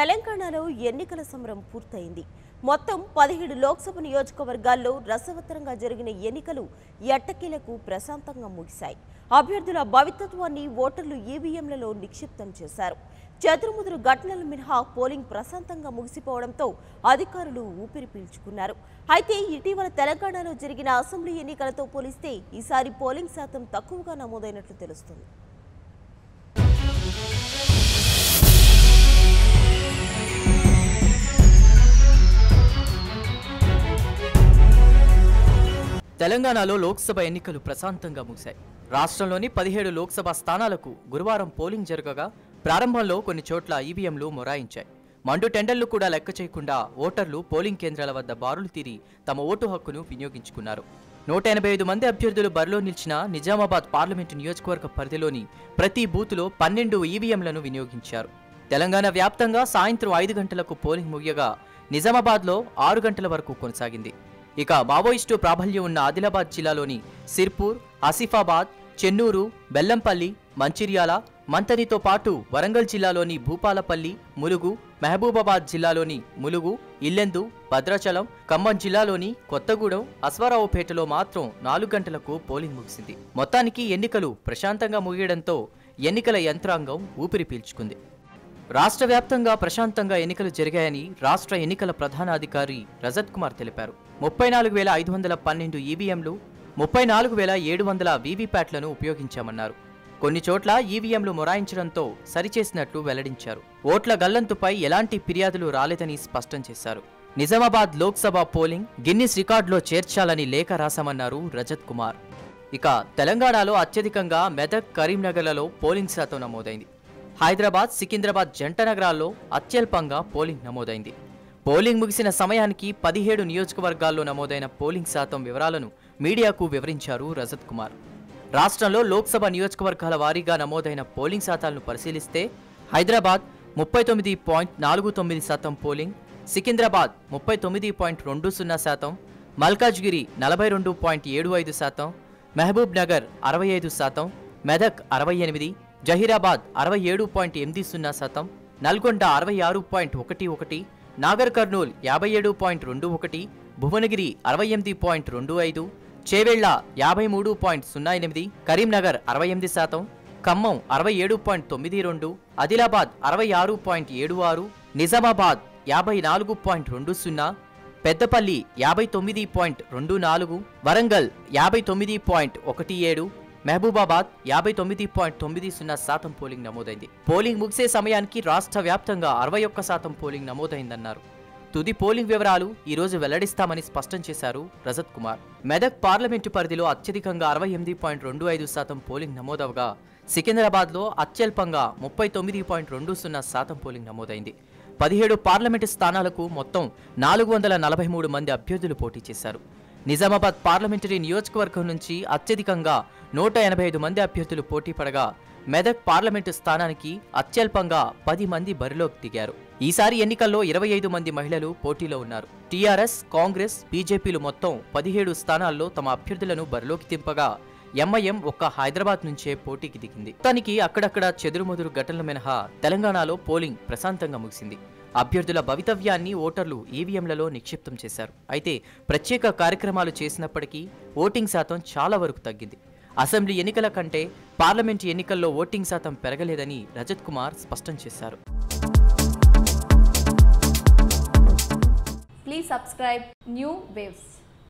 తెలంగాణలో ఎన్నికల సమరం పూర్తయింది. మొత్తం 17 లోక్సభ నియోజకవర్గాల్లో రసవత్తరంగా జరిగిన ఎన్నికలు ఎట్టకేలకు ప్రశాంతంగా ముగిశాయి. అభ్యర్థుల భవితత్వాన్ని ఓటర్లు ఈవీఎంలలో నిక్షిప్తం చేశారు. చెదురుముదురు ఘటనలు మినహా పోలింగ్ ప్రశాంతంగా ముగిసిపోవడంతో అధికారులు ఊపిరి పీల్చుకున్నారు. అయితే ఇటీవల తెలంగాణలో జరిగిన అసెంబ్లీ ఎన్నికలతో పోలిస్తే ఈసారి పోలింగ్ శాతం తక్కువగా నమోదైనట్లు తెలుస్తుంది. తెలంగాణలో లోక్సభ ఎన్నికలు ప్రశాంతంగా ముగిశాయి. రాష్ట్రంలోని 17 లోక్సభ స్థానాలకు గురువారం పోలింగ్ జరగగా ప్రారంభంలో కొన్ని చోట్ల ఈవీఎంలు మొరాయించాయి. మండు టెండర్లు కూడా లెక్క చేయకుండా ఓటర్లు పోలింగ్ కేంద్రాల వద్ద బారులు తీరి తమ ఓటు హక్కును వినియోగించుకున్నారు. 185 మంది అభ్యర్థులు బరిలో నిలిచిన నిజామాబాద్ పార్లమెంటు నియోజకవర్గ పరిధిలోని ప్రతి బూతులో 12 ఈవీఎంలను వినియోగించారు. తెలంగాణ వ్యాప్తంగా సాయంత్రం 5 గంటలకు పోలింగ్ ముగియగా నిజామాబాద్లో 6 గంటల వరకు కొనసాగింది. ఇక మావోయిస్టు ప్రాబల్యం ఉన్న ఆదిలాబాద్ జిల్లాలోని సిర్పూర్, ఆసిఫాబాద్, చెన్నూరు, బెల్లంపల్లి, మంచిర్యాల, మంతనితో పాటు వరంగల్ జిల్లాలోని భూపాలపల్లి, ములుగు, మహబూబాబాద్ జిల్లాలోని ములుగు, ఇల్లెందు, భద్రాచలం, ఖమ్మం జిల్లాలోని కొత్తగూడెం, అశ్వారావుపేటలో మాత్రం 4 గంటలకు పోలింగ్ ముగిసింది. మొత్తానికి ఎన్నికలు ప్రశాంతంగా ముగియడంతో ఎన్నికల యంత్రాంగం ఊపిరి పీల్చుకుంది. రాష్ట్ర వ్యాప్తంగా ప్రశాంతంగా ఎన్నికలు జరిగాయని రాష్ట్ర ఎన్నికల ప్రధానాధికారి రజత్ కుమార్ తెలిపారు. 34,512 ఈవీఎంలు, 34,700 వీవీప్యాట్లను ఉపయోగించామన్నారు. కొన్ని చోట్ల ఈవీఎంలు మొరాయించడంతో సరిచేసినట్లు వెల్లడించారు. ఓట్ల గల్లంతుపై ఎలాంటి ఫిర్యాదులు రాలేదని స్పష్టం చేశారు. నిజామాబాద్ లోక్సభ పోలింగ్ గిన్నిస్ రికార్డులో చేర్చాలని లేఖ రాశామన్నారు రజత్ కుమార్. ఇక తెలంగాణలో అత్యధికంగా మెదక్, కరీంనగర్లలో పోలింగ్ శాతం నమోదైంది. హైదరాబాద్, సికింద్రాబాద్ జంట నగరాల్లో అత్యల్పంగా పోలింగ్ నమోదైంది. పోలింగ్ ముగిసిన సమయానికి 17 నియోజకవర్గాల్లో నమోదైన పోలింగ్ శాతం వివరాలను మీడియాకు వివరించారు రజత్ కుమార్. రాష్ట్రంలో లోక్సభ నియోజకవర్గాల వారీగా నమోదైన పోలింగ్ శాతాలను పరిశీలిస్తే హైదరాబాద్ 39.49% పోలింగ్, సికింద్రాబాద్ 39.20%, మల్కాజ్గిరి 42.75%, మహబూబ్ నగర్ 65%, మెదక్ 68%, జహీరాబాద్ 67.80%, నల్గొండ 66.11%, నాగర్ కర్నూల్ 57.21%, భువనగిరి 68.25%, చేవెళ్ల 53.08%, కరీంనగర్ 68%, ఖమ్మం 67.92%, ఆదిలాబాద్ 66.76%, నిజామాబాద్ 54.20%, పెద్దపల్లి 59.24%, వరంగల్ 59.17%, మహబూబాబాద్ 59.90% పోలింగ్ నమోదైంది. పోలింగ్ ముగిసే సమయానికి రాష్ట్ర వ్యాప్తంగా 61% పోలింగ్ నమోదైందన్నారు. తుది పోలింగ్ వివరాలు ఈ రోజు వెల్లడిస్తామని స్పష్టం చేశారు రజత్ కుమార్. మెదక్ పార్లమెంటు పరిధిలో అత్యధికంగా 68.25% పోలింగ్ నమోదవగా సికింద్రాబాద్లో అత్యల్పంగా 39.20% పోలింగ్ నమోదైంది. 17 పార్లమెంటు స్థానాలకు మొత్తం 443 మంది అభ్యర్థులు పోటీ చేశారు. నిజామాబాద్ పార్లమెంటరీ నియోజకవర్గం నుంచి అత్యధికంగా 185 మంది అభ్యర్థులు పోటీ పడగా మెదక్ పార్లమెంటు స్థానానికి అత్యల్పంగా 10 మంది బరిలోకి దిగారు. ఈసారి ఎన్నికల్లో 25 మంది మహిళలు పోటీలో ఉన్నారు. టీఆర్ఎస్, కాంగ్రెస్, బీజేపీలు మొత్తం 17 స్థానాల్లో తమ అభ్యర్థులను బరిలోకి దింపగా ఎంఐఎం ఒక్క హైదరాబాద్ నుంచే పోటీకి దిగింది. మొత్తానికి అక్కడక్కడ చెదురుమదురు ఘటనల మినహా తెలంగాణలో పోలింగ్ ప్రశాంతంగా ముగిసింది. అభ్యర్థుల భవితవ్యాన్ని ఓటర్లు ఈవీఎంలలో నిక్షిప్తం చేశారు. అయితే ప్రత్యేక కార్యక్రమాలు చేసినప్పటికీ ఓటింగ్ శాతం చాలా వరకు తగ్గింది. అసెంబ్లీ ఎన్నికల కంటే పార్లమెంటు ఎన్నికల్లో ఓటింగ్ శాతం పెరగలేదని రజత్ కుమార్ స్పష్టం చేశారు. Please subscribe New Waves.